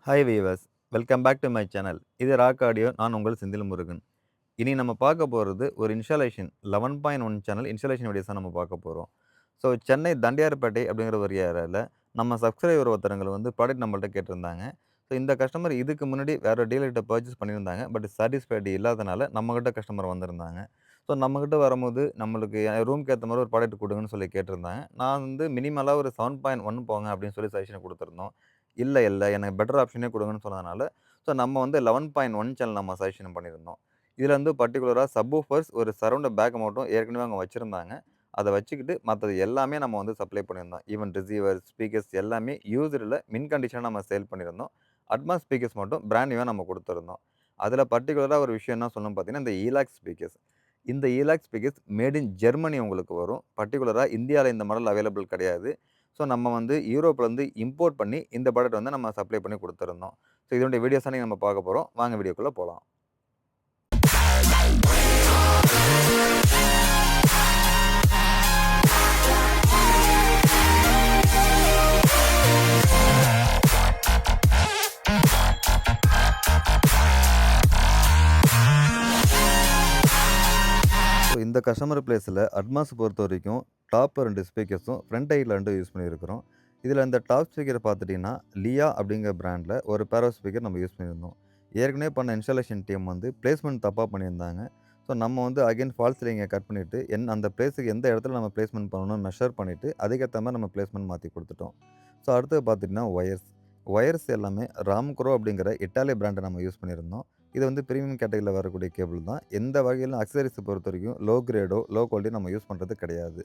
Hi viewers, welcome back to my channel. இது rock audio. நான் உங்கள் செந்தில் முருகன். இனி நம்ம பார்க்க போறது ஒரு இன்ஸ்டாலேஷன் 11.1 சேனல் இன்ஸ்டாலேஷன் வீடியோஸ் தான் நம்ம பார்க்க போறோம். ஸோ சென்னை தண்டையார்பேட்டை அப்படிங்கிற ஒரு ஏரியால நம்ம சப்ஸ்கிரைபர் ஒருத்தவங்க வந்து ப்ராடக்ட் நம்மள்ட்ட கேட்டிருந்தாங்க. ஸோ இந்த கஸ்டமர் இதுக்கு முன்னாடி வேற ஒரு டீலர்கிட்ட பர்ச்சேஸ் பண்ணியிருந்தாங்க. பட் சாட்டிஸ்ஃபைடு இல்லாதனால நம்மகிட்ட கஸ்டமர் வந்திருந்தாங்க. ஸோ நம்மகிட்ட வரும்போது நம்மளுக்கு ரூம்க்கு ஏத்த மாரி ஒரு ப்ராடக்ட் குடுங்கன்னு சொல்லி கேட்டிருந்தாங்க. நான் வந்து மினிமலா ஒரு 7.1 போங்க அப்படின்னு சொல்லி சஜஷன் குடுத்திருந்தோம். இல்ல எனக்கு பெட்டர் ஆப்ஷனே குடுங்கன்னு சொன்னதுனால, ஸோ நம்ம வந்து 11.1 சேனல் நம்ம சஜஷன் பண்ணியிருந்தோம். இதுல வந்து பர்ட்டிகுலரா சப்வூஃபர்ஸ், ஒரு சரவுண்ட் பேக் மட்டும் ஏற்கனவே அவங்க வச்சிருந்தாங்க. அத வச்சுக்கிட்டு மத்தது எல்லாமே நம்ம வந்து சப்ளை பண்ணியிருந்தோம். ஈவன் ரிசீவர், ஸ்பீக்கர்ஸ் எல்லாமே யூஸ்டுல மின் கண்டிஷனா நம்ம சேல் பண்ணியிருந்தோம். அட்வான்ஸ் ஸ்பீக்கர்ஸ் மட்டும் பிராண்ட் நியூவா நம்ம குடுத்திருந்தோம். அதுல பர்ட்டிகுலரா ஒரு விஷயம் என்ன சொல்லணும்னு பார்த்தீங்கன்னா, இந்த ஈலாக்ஸ் ஸ்பீக்கர்ஸ். இந்த ஈலாக்ஸ் ஸ்பீக்கர்ஸ் மேட் இன் ஜெர்மனி உங்களுக்கு வரும். பர்ட்டிகுலரா இந்தியால இந்த மாடல் அவைலபிள் கிடையாது. ஸோ நம்ம வந்து யூரோப்லேருந்து இம்போர்ட் பண்ணி இந்த ப்ராடக்ட் வந்து நம்ம சப்ளை பண்ணி குடுத்துருந்தோம். ஸோ இதனுடைய வீடியோஸ் தான் நம்ம பார்க்க போறோம். வாங்க வீடியோக்குள்ள போலாம். ஸோ இந்த கஸ்டமர் பிளேஸில் அட்மாஸ் பொறுத்தவரைக்கும் டாப் 2 ஸ்பீக்கர்ஸும் ஃப்ரண்ட் சைடில் 2 யூஸ் பண்ணியிருக்கிறோம். இதில் இந்த டாப் ஸ்பீக்கரை பார்த்துட்டிங்கன்னா, லியா அப்படிங்கிற பிராண்டில் ஒரு பேர் ஆஃப் ஸ்பீக்கர் நம்ம யூஸ் பண்ணியிருந்தோம். ஏற்கனவே பண்ண இன்ஸ்டாலேஷன் டீம் வந்து பிளேஸ்மெண்ட் தப்பாக பண்ணியிருந்தாங்க. ஸோ நம்ம வந்து அகைன் ஃபால்ஸ் சீலிங்கை கட் பண்ணிவிட்டு அந்த பிளேஸுக்கு எந்த இடத்துல நம்ம பிளேஸ்மெண்ட் பண்ணணும்னு மெஷர் பண்ணிவிட்டு அதுக்கேற்ற மாதிரி நம்ம பிளேஸ்மெண்ட் மாற்றி கொடுத்துட்டோம். ஸோ அடுத்தது பார்த்துட்டிங்கன்னா ஒயர்ஸ் எல்லாமே ராம்க்ரோ அப்படிங்கிற இட்டாலி பிராண்டை நம்ம யூஸ் பண்ணியிருந்தோம். இது வந்து பிரீமியம் கேட்டகரியில் வரக்கூடிய கேபிள் தான். எந்த வகையிலும் அக்சசரிஸை பொறுத்தவரைக்கும் லோ கிரேடோ, லோ குவாலிட்டியோ நம்ம யூஸ் பண்ணுறது கிடையாது.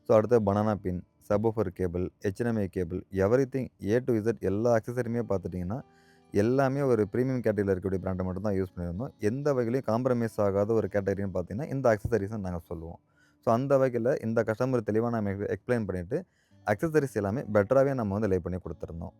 ஸோ அடுத்து banana pin, subwoofer cable, HDMI cable, everything A to Z எல்லா அக்சசரியுமே பார்த்துட்டிங்கன்னா, எல்லாமே ஒரு பிரீமியம் கேட்டகரியில் இருக்கக்கூடிய பிராண்டை மட்டும் தான் யூஸ் பண்ணியிருந்தோம். எந்த வகையிலும் காம்ப்ரமைஸ் ஆகாத ஒரு கேட்டகரின்னு பார்த்தீங்கன்னா, இந்த அக்சசரிஸை நாங்கள் சொல்லுவோம். ஸோ அந்த வகையில் இந்த கஸ்டமர் தெளிவா நம்ம எக்ஸ்பிளைன் பண்ணிவிட்டு, அக்சசரிஸ் எல்லாமே பெட்டராகவே நம்ம வந்து லே பண்ணி கொடுத்துருந்தோம்.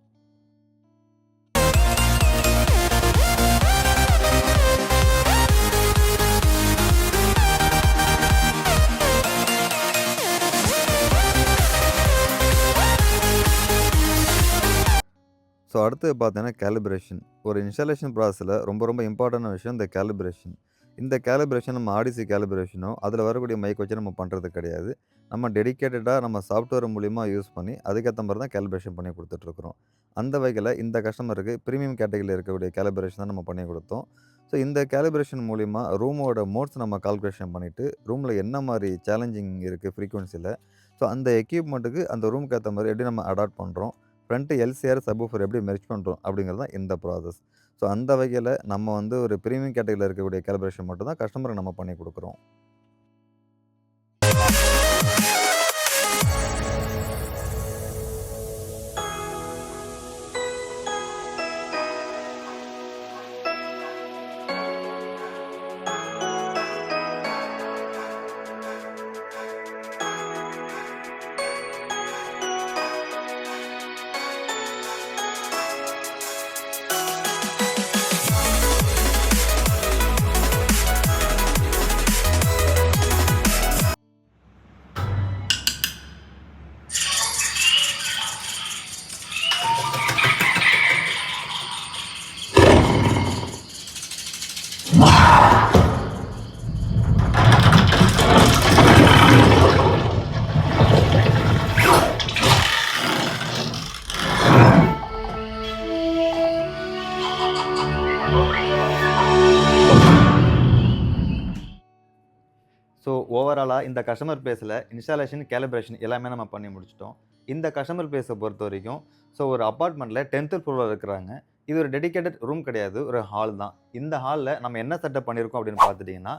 ஸோ அடுத்தது பார்த்தீங்கன்னா கேலிப்ரேஷன். ஒரு இன்ஸ்டாலேஷன் ப்ராசஸில் ரொம்ப இம்பார்ட்டன்டான விஷயம் இந்த கேலிப்ரேஷன். இந்த கேலிப்ரேஷன் நம்ம ஆடிசி கேலிப்ரேஷனோ, அதில் வரக்கூடிய மைக் வச்சு நம்ம பண்ணுறது கிடையாது. நம்ம டெடிகேட்டடாக நம்ம சாஃப்ட்வேர் மூலியமா யூஸ் பண்ணி, அதுக்கேத்த மாரி தான் கேலிப்ரேஷன் பண்ணி குடுத்துட்ருக்குறோம். அந்த வகையில இந்த கஸ்டமருக்கு பிரீமியம் கேட்டகரியில இருக்கக்கூடிய கேலிப்ரேஷன் தான் நம்ம பண்ணி குடுத்தோம். ஸோ இந்த கேலிப்ரேஷன் மூலியமா ரூமோட மோட்ஸ் நம்ம கால்குலேஷன் பண்ணிட்டு, ரூம்ல என்ன மாரி சேலஞ்சிங் இருக்கு ஃப்ரீக்வன்சில, ஸோ அந்த எக்யூப்மெண்ட்டுக்கு அந்த ரூமுக்கு ஏத்த மாரி எப்படி நம்ம அடாப்ட் பண்றோம், ஃப்ரண்ட் எல்சிஆர், சப்வூஃபர் எப்படி மெர்ஜ் பண்றோம் அப்படிங்கிறது தான் இந்த ப்ராசஸ். ஸோ அந்த வகையில நம்ம வந்து ஒரு பிரீமியம் கேட்டகரியில இருக்கக்கூடிய கேலிப்ரேஷன் மட்டும் தான் கஸ்டமருக்கு நம்ம பண்ணி குடுக்குறோம். ஸோ ஓவராலா இந்த கஸ்டமர் பிளேஸில் இன்ஸ்டாலேஷன், கேலிப்ரேஷன் எல்லாமே நம்ம பண்ணி முடிச்சுட்டோம். இந்த கஸ்டமர் பிளேஸை பொறுத்தவரைக்கும், ஸோ ஒரு அபார்ட்மெண்ட்டில் 10த் ஃப்ளோர்ல இருக்கிறாங்க. இது ஒரு டெடிகேட்டட் ரூம் கிடையாது. ஒரு ஹால் தான். இந்த ஹால்ல நம்ம என்ன செட்டப் பண்ணியிருக்கோம் அப்படின்னு பார்த்துட்டீங்கன்னா,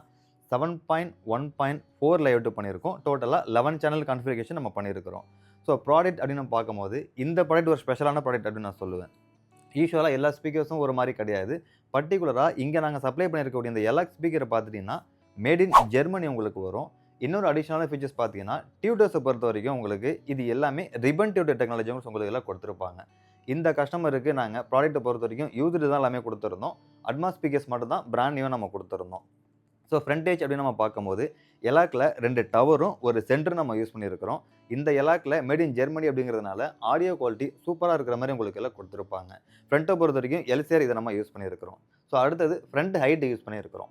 7.1.4 லேஅவுட் பண்ணியிருக்கோம். டோட்டலா 11 சேனல் கான்ஃபிகரேஷன் நம்ம பண்ணியிருக்கிறோம். ஸோ ப்ராடக்ட் அப்படின்னு நம்ம பார்க்கும்போது, இந்த ப்ராடக்ட் ஒரு ஸ்பெஷலான ப்ராடக்ட் அப்படின்னு நான் சொல்லுவேன். யூசுவலா எல்லா ஸ்பீக்கர்ஸும் ஒரு மாரி கிடையாது. பர்ட்டிகுலரா இங்க நாங்க சப்ளை பண்ணியிருக்கக்கூடிய இந்த எலக்ஸ் ஸ்பீக்கர பார்த்துட்டீங்கன்னா, மேட் இன் ஜெர்மனி உங்களுக்கு வரும். இன்னொரு அடிஷனலான ஃபீச்சர்ஸ் பார்த்தீங்கன்னா, டியூட்டர்ஸ பொறுத்தவரைக்கும் உங்களுக்கு இது எல்லாமே ரிப்பன் டியூட்டர் டெக்னாலஜி உங்களுக்கு எல்லாம் குடுத்திருப்பாங்க. இந்த கஸ்டமருக்கு நாங்க ப்ராடக்ட்ட பொறுத்தவரைக்கும் யூஸ்டு தான் எல்லாமே குடுத்திருந்தோம். அட்வான்ஸ் ஸ்பீக்கர்ஸ் மட்டும் தான் பிராண்ட் நியூவா நம்ம குடுத்திருந்தோம். ஸோ ஃப்ரண்டேஜ் அப்படின்னு நம்ம பார்க்கும்போது, எலாக்ல 2 டவரும் ஒரு சென்டரும் நம்ம யூஸ் பண்ணியிருக்கிறோம். இந்த எலாக்ல மேட் இன் ஜெர்மனி அப்படிங்கிறதுனால ஆடியோ குவாலிட்டி சூப்பரா இருக்கிற மாரி உங்களுக்கு எல்லாம் குடுத்திருப்பாங்க. ஃப்ரண்ட்ட பொறுத்தவரைக்கும் எல்சிஆர் இத நம்ம யூஸ் பண்ணியிருக்கிறோம். ஸோ அடுத்தது ஃப்ரண்ட் ஹைட் யூஸ் பண்ணியிருக்கிறோம்.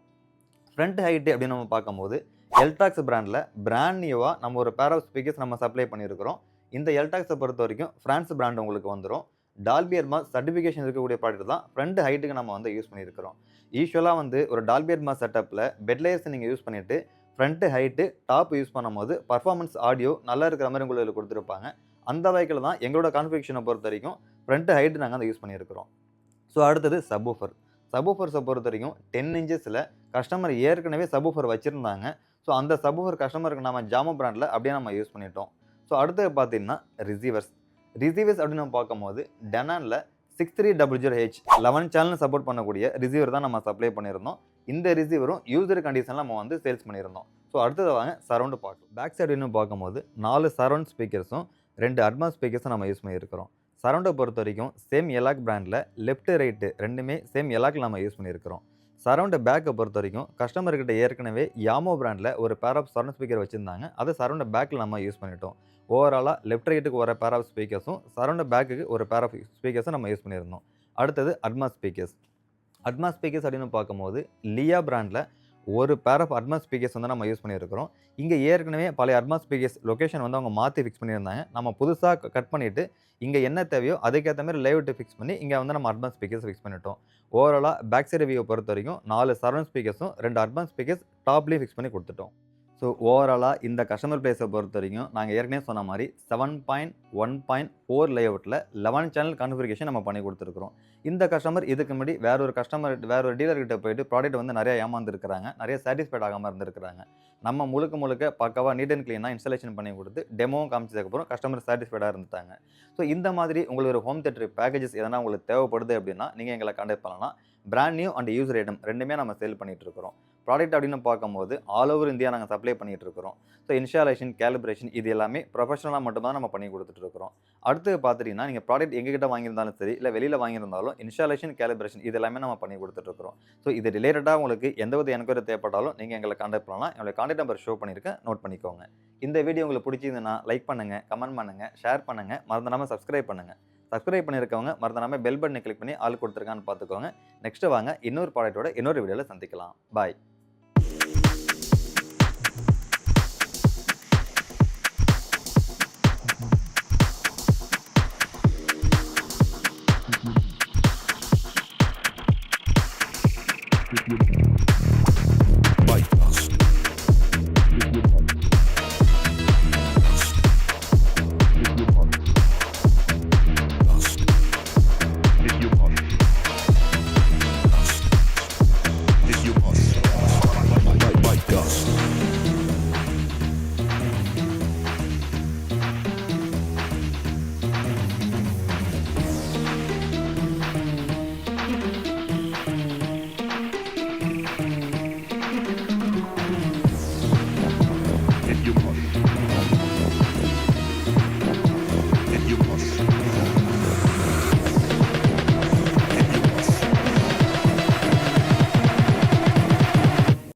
ஃப்ரண்ட் ஹைட் அப்படின்னு நம்ம பார்க்கும்போது எல்டாக்ஸ் பிராண்ட்ல பிராண்ட் நியூவா நம்ம ஒரு பேர் ஆஃப் ஸ்பீக்கர்ஸ் நம்ம சப்ளை பண்ணியிருக்கிறோம். இந்த எல்டாக்ஸை பொறுத்தவரைக்கும் பிரான்ஸ் பிராண்ட் உங்களுக்கு வந்துரும். டால்பி அட்மாஸ் சர்டிஃபிகேஷன் இருக்கக்கூடிய ப்ராடக்ட் தான் ஃப்ரண்ட் ஹைட்டுக்கு நம்ம வந்து யூஸ் பண்ணியிருக்கிறோம். யூசுவலா வந்து ஒரு டால்பி அட்மாஸ் செட்டப்ல பெட் லேயர்ஸ் நீங்க யூஸ் பண்ணிட்டு ஃப்ரண்ட் ஹைட்டு, டாப் யூஸ் பண்ணும்போது பெர்ஃபார்மன்ஸ் ஆடியோ நல்லா இருக்கிற மாரி உங்களுக்கு குடுத்திருப்பாங்க. அந்த வகையில தான் எங்களோட கான்ஃபிகரேஷன பொறுத்தவரைக்கும் ஃப்ரண்ட் ஹைட் நாங்க அத யூஸ் பண்ணியிருக்கிறோம். ஸோ அடுத்தது சப்வூஃபர். சப்வூஃபர்ஸ பொறுத்தவரைக்கும் 10 இன்ச்சஸ்ல கஸ்டமர் ஏற்கனவே சப்வூஃபர் வச்சிருந்தாங்க. ஸோ அந்த சப்வூஃபர் கஸ்டமருக்கு நம்ம ஜாமோ பிராண்ட்ல அப்படியே நம்ம யூஸ் பண்ணிட்டோம். ஸோ அடுத்தது பார்த்தீங்கன்னா ரிசீவர்ஸ். ரிசீவர்ஸ் அப்படின்னு நம்ம பார்க்கும்போது டெனான்ல 6300H 11 சேனல் சப்போர்ட் பண்ணக்கூடிய ரிசீவர் தான் நம்ம சப்ளை பண்ணியிருந்தோம். இந்த ரிசீவரும் யூசர் கண்டிஷன்ல நம்ம வந்து சேல்ஸ் பண்ணியிருந்தோம். ஸோ அடுத்தது வாங்க சரவுண்ட் பார்க்கலாம். பேக் சைடுன்னு பார்க்கும்போது 4 சரவுண்ட் ஸ்பீக்கர்ஸும் 2 அட்வான்ஸ் ஸ்பீக்கர்ஸும் நம்ம யூஸ் பண்ணியிருக்கிறோம். சரவுண்டை பொறுத்த வரைக்கும் சேம் எலாக் பிராண்டில் லெஃப்ட் ரைட்டு ரெண்டுமே சேம் எலாக்கில் நம்ம யூஸ் பண்ணியிருக்கிறோம். சரவுண்ட் பேக்கை பொறுத்த வரைக்கும் கஸ்டமர்கிட்ட ஏற்கனவே யாமோ பிராண்டில் ஒரு பேர் ஆஃப் சரவுண்ட் ஸ்பீக்கர் வச்சுருந்தாங்க. அதை சரவுண்ட் பேக்கில் நம்ம யூஸ் பண்ணிட்டோம். ஓவராலாக லெஃப்ட் ரைட்டுக்கு ஒரு பேர் ஆஃப் ஸ்பீக்கர்ஸும் சரவுண்ட் பேக்குக்கு ஒரு பேர் ஆஃப் ஸ்பீக்கர்ஸும் நம்ம யூஸ் பண்ணியிருந்தோம். அடுத்தது அட்மாஸ் ஸ்பீக்கர்ஸ். அட்மாஸ் ஸ்பீக்கர்ஸ் அப்படின்னு பார்க்கும்போது லியா பிராண்டில் ஒரு பேர் ஆஃப் அட்மாஸ் ஸ்பீக்கர்ஸ் வந்து நம்ம யூஸ் பண்ணியிருக்கிறோம். இங்கே ஏற்கனவே பழைய அட்மாஸ் ஸ்பீக்கர்ஸ் லொக்கேஷன் வந்து அவங்க மாற்றி ஃபிக்ஸ் பண்ணியிருந்தாங்க. நம்ம புதுசாக கட் பண்ணிவிட்டு இங்கே என்ன தேவையோ அதுக்கேற்ற மாதிரி லேஅவுட் ஃபிக்ஸ் பண்ணி இங்கே வந்து நம்ம அட்வான்ஸ் ஸ்பீக்கர்ஸ் ஃபிக்ஸ் பண்ணிட்டோம். ஓவராலாக பேக் சைடு வியூவை பொறுத்த வரைக்கும் 4 சரவுண்ட் ஸ்பீக்கர்ஸும் 2 அட்வான்ஸ் ஸ்பீக்கர்ஸ் டாப்லேயும் ஃபிக்ஸ் பண்ணி கொடுத்துட்டோம். ஸோ ஓவராலாக இந்த கஸ்டமர் பிளேஸை பொறுத்த வரைக்கும் நாங்கள் ஏற்கனவே சொன்ன மாதிரி 7.1.4 லேஅவுட்டில் 11 சேனல் கான்ஃபிகரேஷன் நம்ம பண்ணி கொடுத்துருக்குறோம். இந்த கஸ்டமர் இதுக்கு முன்னாடி வேற ஒரு டீலர்கிட்ட போயிட்டு ப்ராடக்ட் வந்து நிறைய ஏமாந்துருக்கிறாங்க, நிறைய சாட்டிஸ்ஃபைட் ஆகாமல் இருந்திருக்கிறாங்க. நம்ம முழுக்க பக்காவாக நீட் அண்ட் க்ளீனாக இன்ஸ்டாலேஷன் பண்ணி கொடுத்து டெமோவும் காமிச்சதுக்கப்புறம் கஸ்டமர் சாட்டிஸ்ஃபைடாக இருந்துட்டாங்க. ஸோ இந்த மாதிரி உங்களுக்கு ஒரு ஹோம் தியேட்டர் பேக்கேஜஸ் எதனா உங்களுக்கு தேவைப்படுது அப்படின்னா நீங்கள் எங்களை கான்டாக்ட் பண்ணலாம். Brand new and user item ரெண்டுமே நம்ம சேல் பண்ணிட்டு இருக்கிறோம். ப்ராடக்ட் அப்படின்னு பார்க்கும்போது ஆல் ஓவர் இந்தியா நாங்கள் சப்ளை பண்ணிட்டு இருக்கிறோம். ஸோ இன்ஸ்டாலேஷன், கேலிப்ரேஷன் இது எல்லாமே ப்ரொஃபஷனலாக மட்டும்தான் நம்ம பண்ணி கொடுத்துட்டு இருக்கிறோம். அடுத்து பார்த்துட்டிங்கன்னா நீங்கள் ப்ராடக்ட் எங்ககிட்ட வாங்கியிருந்தாலும் சரி, இல்லை வெளியில் வாங்கியிருந்தாலும் இன்ஸ்டாலேஷன், கேலிப்ரேஷன் இது எல்லாமே நம்ம பண்ணி கொடுத்துட்டு இருக்கிறோம். ஸோ இது ரிலேட்டடாக உங்களுக்கு எந்தவித என்கொயரி தேவைப்பட்டாலும் நீங்கள் எங்களை கான்டாக்ட் பண்ணலாம். என்னோட கான்டாக்ட் நம்பர் ஷோ பண்ணியிருக்கேன், நோட் பண்ணிக்கோங்க. இந்த வீடியோ உங்களுக்கு பிடிச்சிருந்ததுன்னா லைக் பண்ணுங்கள், கமெண்ட் பண்ணுங்கள், ஷேர் பண்ணுங்கள், மறந்துடாமல் சப்ஸ்கிரைப் பண்ணுங்கள். சப்ஸ்கிரைப் பண்ணியிருக்கவங்க மறந்துடாமல் பெல் பட்டனை கிளிக் பண்ணி ஆல் கொடுத்துருக்கான்னு பார்த்துக்கோங்க. நெக்ஸ்ட்டு வாங்க இன்னொரு ப்ராடக்ட்டோட இன்னொரு வீடியோவில் சந்திக்கலாம். பாய்.